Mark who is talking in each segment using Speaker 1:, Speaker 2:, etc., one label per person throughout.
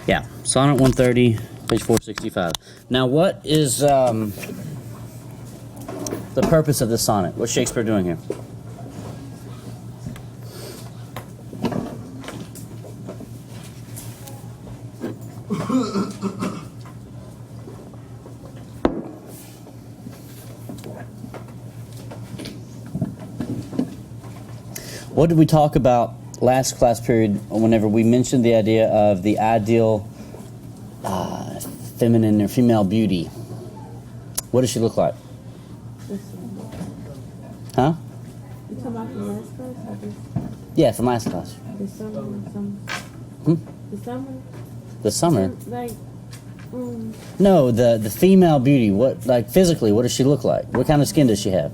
Speaker 1: Yeah, Sonnet 130, page 465. Now, what is the purpose of this sonnet? What's Shakespeare doing here? What did we talk about last class period whenever we mentioned the idea of the ideal feminine or female beauty? What does she look like? Huh?
Speaker 2: You talking about the last class or this?
Speaker 1: Yeah, from last class.
Speaker 2: The summer. The summer?
Speaker 1: The summer?
Speaker 2: Like,
Speaker 1: No, the female beauty. What, like, physically, what does she look like? What kind of skin does she have?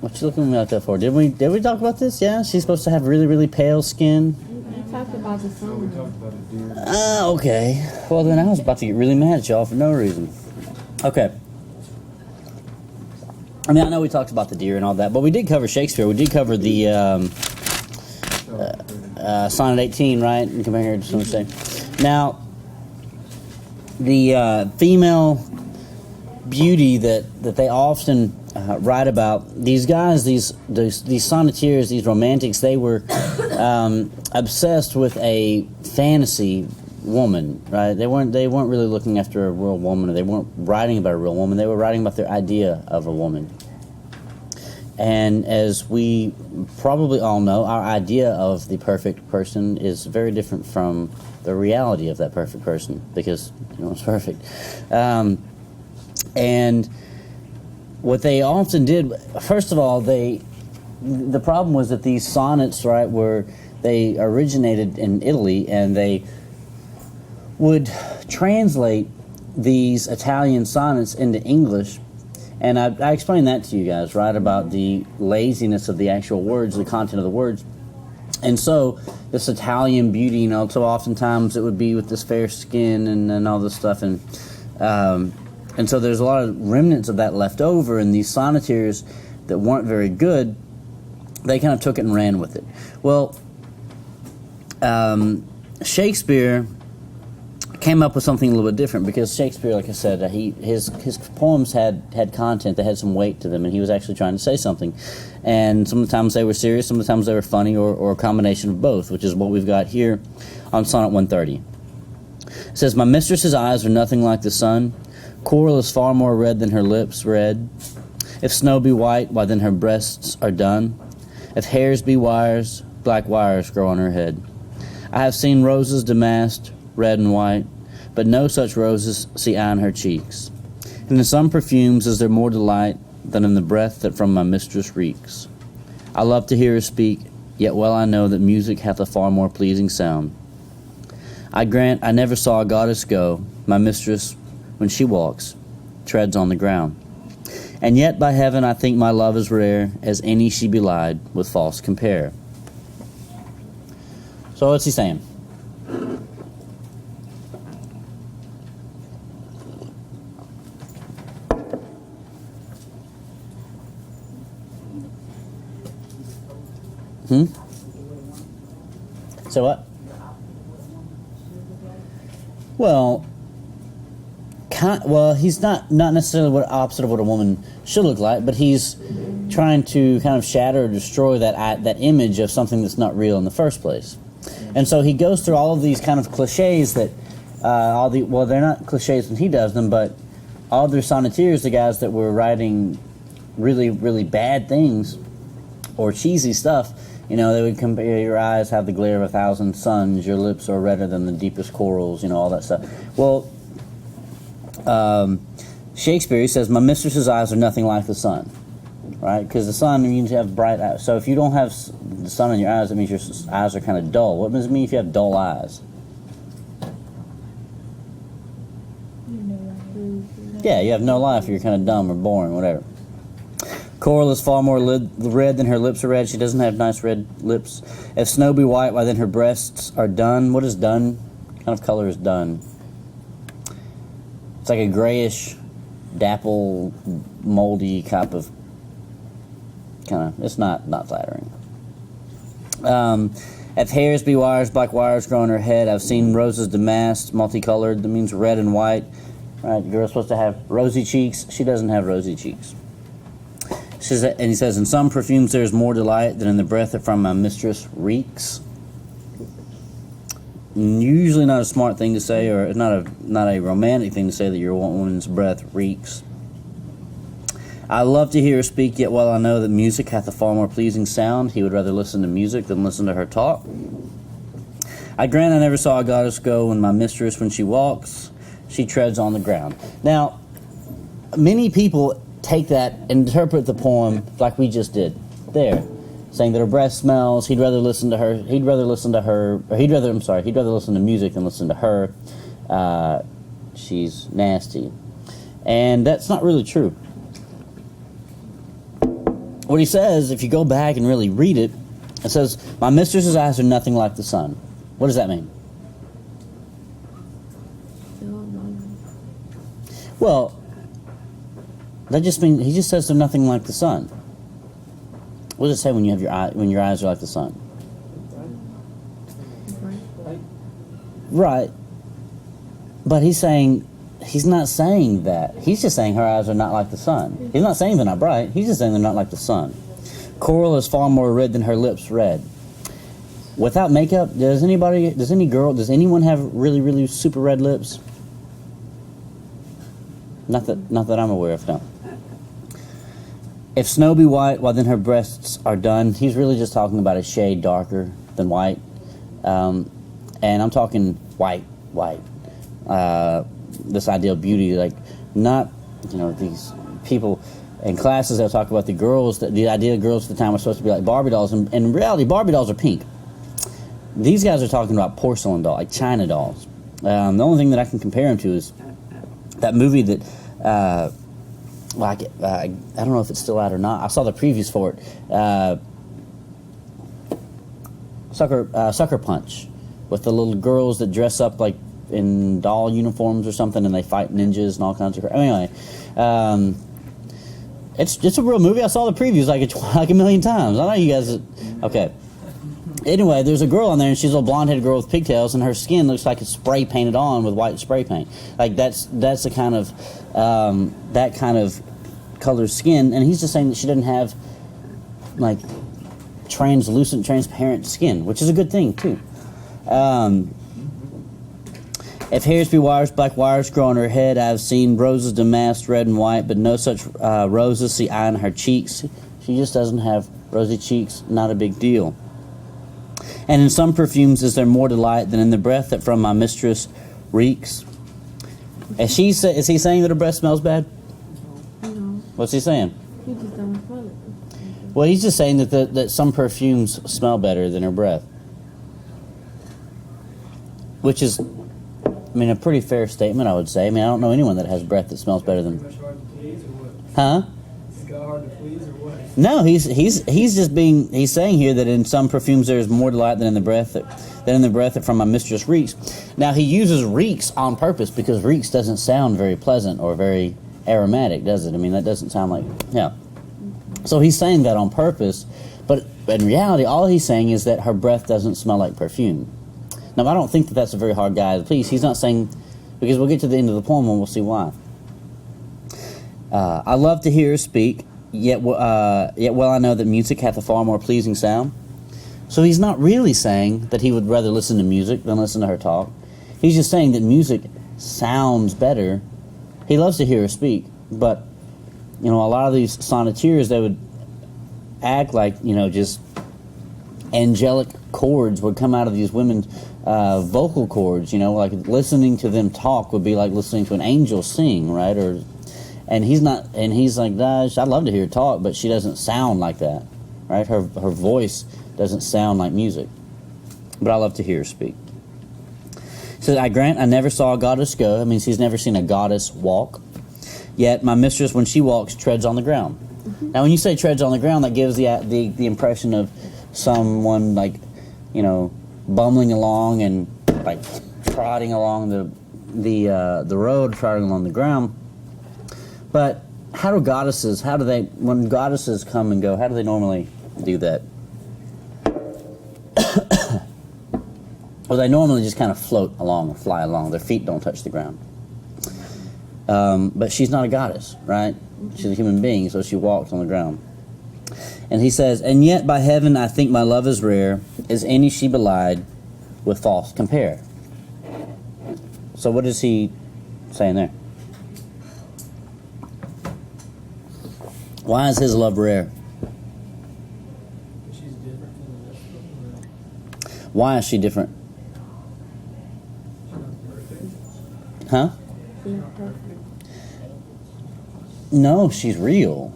Speaker 1: What you looking at me like that for? Did we talk about this? Yeah, she's supposed to have really, really pale skin.
Speaker 2: you talked about the summer.
Speaker 3: We talked about a deer.
Speaker 1: Okay. Well, then I was about to get really mad at y'all for no reason. Okay. I mean, I know we talked about the deer and all that, but we did cover Shakespeare. We did cover the Sonnet 18, right? And come here, just want to say. Now, the female beauty that they often write about, these guys, these sonneteers, these romantics, they were obsessed with a fantasy woman, right? They weren't really looking after a real woman. They weren't writing about a real woman. They were writing about their idea of a woman. And as we probably all know, our idea of the perfect person is very different from the reality of that perfect person, because it's perfect. And what they often did, first of all, the problem was that these sonnets, right, they originated in Italy, and they would translate these Italian sonnets into English. And I explained that to you guys, right, about the laziness of the actual words, the content of the words. And so this Italian beauty, so oftentimes it would be with this fair skin and all this stuff. And so there's a lot of remnants of that left over, and these sonneteers that weren't very good, they kind of took it and ran with it. Well, Shakespeare came up with something a little bit different, because Shakespeare, like I said, his poems had content that had some weight to them, and he was actually trying to say something. And sometimes they were serious, sometimes they were funny, or a combination of both, which is what we've got here on Sonnet 130. It says, "My mistress's eyes are nothing like the sun. Coral is far more red than her lips red. If snow be white, why then her breasts are dun. If hairs be wires, black wires grow on her head. I have seen roses damasked, red and white, but no such roses see I in her cheeks. And in some perfumes is there more delight than in the breath that from my mistress reeks. I love to hear her speak, yet well I know that music hath a far more pleasing sound. I grant I never saw a goddess go, my mistress, when she walks, treads on the ground. And yet by heaven I think my love as rare as any she belied with false compare." So what's he saying? So what? Well, he's not necessarily what opposite of what a woman should look like, but he's trying to kind of shatter or destroy that image of something that's not real in the first place. And so he goes through all of these kind of cliches that they're not cliches when he does them, but all their sonneteers, the guys that were writing really, really bad things or cheesy stuff, they would compare, your eyes have the glare of 1,000 suns, your lips are redder than the deepest corals, all that stuff. Well, Shakespeare, he says, "My mistress's eyes are nothing like the sun," right? Because the sun means you have bright eyes. So if you don't have the sun in your eyes, that means your eyes are kind of dull. What does it mean if you have dull eyes? Yeah, you have no life, or you're kind of dumb or boring, whatever. Coral is far more red than her lips are red. She doesn't have nice red lips. If snow be white, why then her breasts are dun. What is dun? What kind of color is dun? It's like a grayish, dapple, moldy kind it's not flattering. If hairs be wires, black wires grow on her head. I've seen roses damasked, multicolored. That means red and white. Right, the girl's supposed to have rosy cheeks. She doesn't have rosy cheeks. And he says, in some perfumes there is more delight than in the breath that from my mistress reeks. Usually not a smart thing to say, or not a romantic thing to say that your woman's breath reeks. I love to hear her speak, yet while I know that music hath a far more pleasing sound, he would rather listen to music than listen to her talk. I grant I never saw a goddess go when my mistress, when she walks, she treads on the ground. Now, many people take that and interpret the poem like we just did there, saying that her breath smells. He'd rather listen to music than listen to her. She's nasty. And that's not really true. What he says, if you go back and really read it, it says, my mistress's eyes are nothing like the sun. What does that mean? Well, that just means he just says they're nothing like the sun. What does it say when you have when your eyes are like the sun? Right. But he's not saying that. He's just saying her eyes are not like the sun. He's not saying they're not bright. He's just saying they're not like the sun. Coral is far more red than her lips red. Without makeup, does anyone have really, really super red lips? Not that I'm aware of, no. If snow be white, well then her breasts are done. He's really just talking about a shade darker than white. And I'm talking white. This ideal beauty, like not, these people in classes that talk about the girls, the idea of girls at the time were supposed to be like Barbie dolls, and in reality Barbie dolls are pink. These guys are talking about porcelain dolls, like China dolls. The only thing that I can compare them to is that movie that, I don't know if it's still out or not. I saw the previews for it. Sucker Punch, with the little girls that dress up like in doll uniforms or something, and they fight ninjas and all kinds of crap. Anyway, it's a real movie. I saw the previews like a million times. I know you guys. Okay. Anyway, there's a girl on there, and she's a blonde-headed girl with pigtails, and her skin looks like it's spray painted on with white spray paint. Like that's the kind of that kind of colored skin, and he's just saying that she doesn't have like translucent, transparent skin, which is a good thing too. If hairs be wires, black wires grow on her head. I have seen roses damasked red and white, but no such roses see I in her cheeks. She just doesn't have rosy cheeks. Not a big deal. And in some perfumes is there more delight than in the breath that from my mistress reeks. Is he saying that her breath smells bad?
Speaker 2: No.
Speaker 1: What's he saying?
Speaker 2: He just don't smell it.
Speaker 1: Well, he's just saying that some perfumes smell better than her breath. Which is, a pretty fair statement, I would say. I don't know anyone that has breath that smells better than...
Speaker 3: Much hard to please or what?
Speaker 1: Huh?
Speaker 3: Is it hard to please or what?
Speaker 1: No, he's saying here that in some perfumes there is more delight than in the breath that from my mistress reeks. Now he uses reeks on purpose because reeks doesn't sound very pleasant or very aromatic, does it? That doesn't sound like, yeah. So he's saying that on purpose, but in reality all he's saying is that her breath doesn't smell like perfume. Now I don't think that that's a very hard guy to please. He's not saying, because we'll get to the end of the poem and we'll see why. I love to hear her speak. Yet well I know that music hath a far more pleasing sound. So he's not really saying that he would rather listen to music than listen to her talk. He's just saying that music sounds better. He loves to hear her speak, but a lot of these sonneteers, they would act like just angelic chords would come out of these women's vocal cords. Like listening to them talk would be like listening to an angel sing, right? And he's like, gosh, I'd love to hear her talk, but she doesn't sound like that, right? Her voice doesn't sound like music. But I love to hear her speak. So I grant I never saw a goddess go. That means he's never seen a goddess walk. Yet my mistress, when she walks, treads on the ground. Mm-hmm. Now when you say treads on the ground, that gives the impression of someone like, bumbling along and like trotting along the road, trotting along the ground. But how do goddesses? How do they? When goddesses come and go, how do they normally do that? Well, they normally just kind of float along or fly along. Their feet don't touch the ground. But she's not a goddess, right? She's a human being, so she walks on the ground. And he says, and yet by heaven I think my love is rare, is any she belied with false compare. So what is he saying there? Why is his love rare?
Speaker 3: She's different from the rest of them.
Speaker 1: Why is she different?
Speaker 3: She's not perfect.
Speaker 1: Huh?
Speaker 2: She's perfect.
Speaker 1: No, she's real.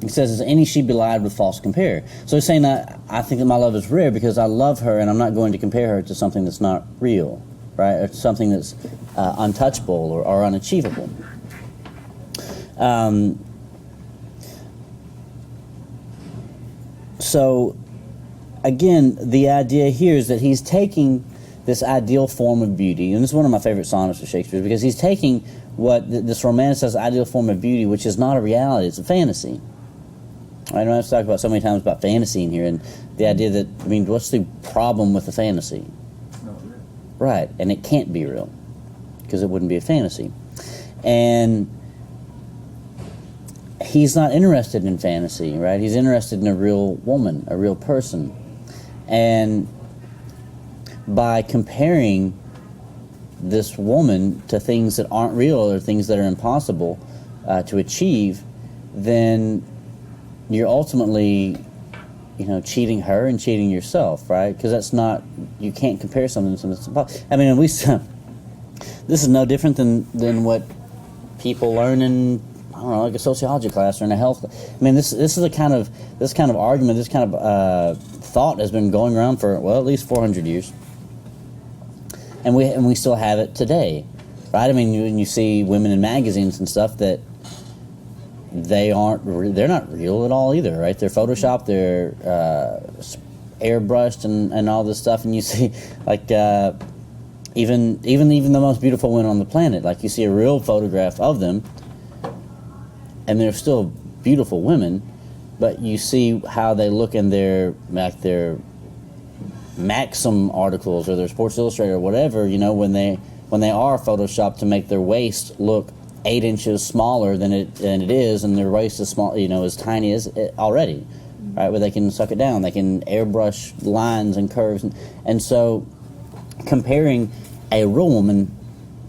Speaker 1: He says, is any she belied with false compare. So he's saying that I think that my love is rare because I love her and I'm not going to compare her to something that's not real, right? Or something that's untouchable or unachievable. So, again, the idea here is that he's taking this ideal form of beauty, and this is one of my favorite sonnets of Shakespeare, because he's taking what this romanticized ideal form of beauty, which is not a reality, it's a fantasy. I don't have to talk about so many times about fantasy in here, and the idea that, I mean, what's the problem with the fantasy?
Speaker 3: Not real.
Speaker 1: Right, and it can't be real, because it wouldn't be a fantasy. And he's not interested in fantasy, right? He's interested in a real woman, a real person. And by comparing this woman to things that aren't real or things that are impossible to achieve, then you're ultimately, cheating her and cheating yourself, right? Because that's not, you can't compare something to something that's impossible. I mean, this is no different than what people learn in, I don't know, like a sociology class or in a health class. I mean, this is the kind of argument, this kind of thought has been going around for, well, at least 400 years. And we still have it today, right? I mean, you see women in magazines and stuff that they're not real at all either, right? They're photoshopped, they're airbrushed and all this stuff, and you see like even the most beautiful women on the planet, like you see a real photograph of them, and they're still beautiful women, but you see how they look in their Maxim articles or their Sports Illustrated or whatever, when they are photoshopped to make their waist look 8 inches smaller than it is, and their waist is small, as tiny as it already, right? Where they can suck it down, they can airbrush lines and curves, and so comparing a real woman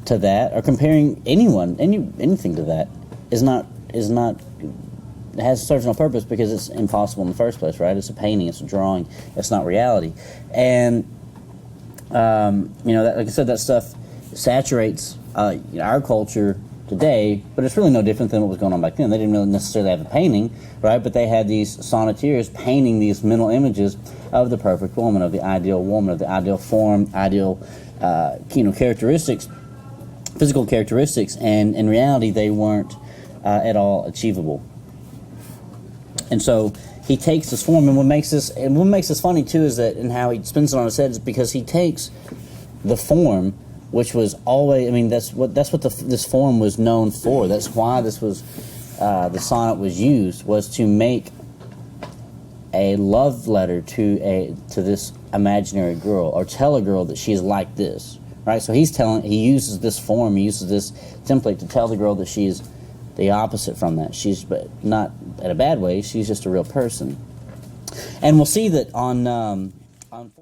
Speaker 1: to that, or comparing anything to that, serves no purpose, because it's impossible in the first place, right? It's a painting, it's a drawing, it's not reality. And like I said, that stuff saturates our culture today, but it's really no different than what was going on back then. They didn't really necessarily have a painting, right? But they had these sonneteers painting these mental images of the perfect woman, of the ideal form, ideal characteristics, physical characteristics, and in reality they weren't at all achievable. And so he takes this form, and what makes this funny too is that, and how he spins it on his head, is because he takes the form, which was always, I mean, that's what this form was known for. That's why this was the sonnet was used, was to make a love letter to this imaginary girl, or tell a girl that she's like this, right? So he uses this form, he uses this template to tell the girl that she's the opposite from that. She's, but not in a bad way, she's just a real person. And we'll see that on